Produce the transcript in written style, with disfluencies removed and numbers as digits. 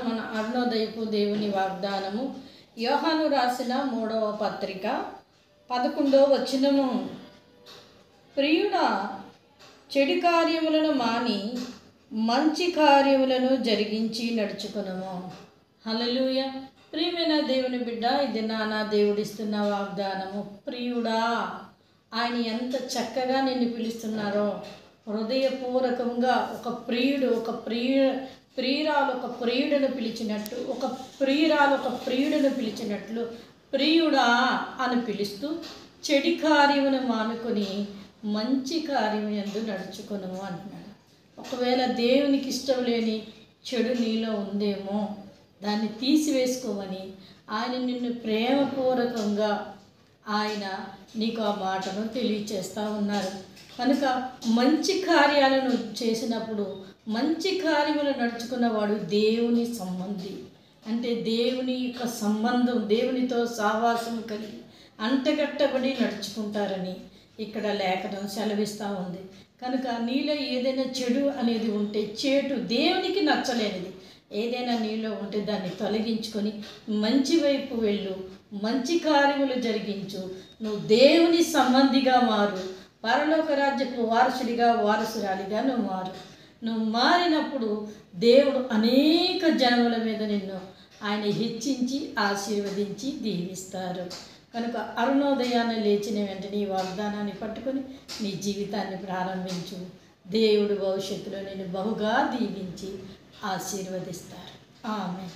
మన అరుణోదయపు దేవుని వాగ్దానము యోహాను రాసిన 3వ పత్రిక 11వ వచనము. ప్రియుడా, చెడు కార్యములను మాని మంచి కార్యములను జరిగించి నడుచుకునము. హల్లెలూయా. ప్రియమైన దేవుని బిడ్డ, ఇది నానా దేవుడిస్తున్న వాగ్దానము. ప్రియుడా, ఆయన ఎంత చక్కగా నిన్ను పిలుస్తున్నారో. హృదయపూర్వకంగా ఒక ప్రియుడు ప్రియురాలు ఒక ప్రియుడను పిలిచినట్టు, ఒక ప్రియురాలు ఒక ప్రియుడను పిలిచినట్లు ప్రియుడా అని పిలుస్తూ చెడు కార్యమును మానుకొని మంచి కార్యము యందు నడుచుకును అంటున్నాడు. ఒకవేళ దేవునికి ఇష్టం లేని చెడు నీలో ఉందేమో దాన్ని తీసివేసుకోమని ఆయన నిన్ను ప్రేమపూర్వకంగా ఆయన నీకు ఆ మాటను తెలియచేస్తూ ఉన్నారు. కనుక మంచి కార్యాలను చేసినప్పుడు మంచి కార్యములు నడుచుకున్నవాడు దేవుని సంబంధి. అంటే దేవుని యొక్క సంబంధం, దేవునితో సహవాసం కలిగి అంటగట్టబడి నడుచుకుంటారని ఇక్కడ లేఖనం సెలవిస్తూ ఉంది. కనుక నీలో ఏదైనా చెడు అనేది ఉంటే, చెడు దేవునికి నచ్చలేనిది ఏదైనా నీలో ఉంటే దాన్ని తొలగించుకొని మంచి వైపు వెళ్ళు, మంచి కార్యములు జరిగించు. నువ్వు దేవుని సంబంధిగా మారు, పరలోక రాజ్యపు వారసుడిగా వారసురాలిగా నువ్వు మారు. నువ్వు మారినప్పుడు దేవుడు అనేక జనముల మీద నిన్ను ఆయన హెచ్చించి ఆశీర్వదించి దీవిస్తారు. కనుక అరుణోదయాన్ని లేచిన వెంటనే ఈ వాగ్దానాన్ని పట్టుకొని నీ జీవితాన్ని ప్రారంభించు. దేవుడు భవిష్యత్తులో నిన్ను బహుగా దీవించి ఆశీర్వదిస్తారు. ఆమేన్.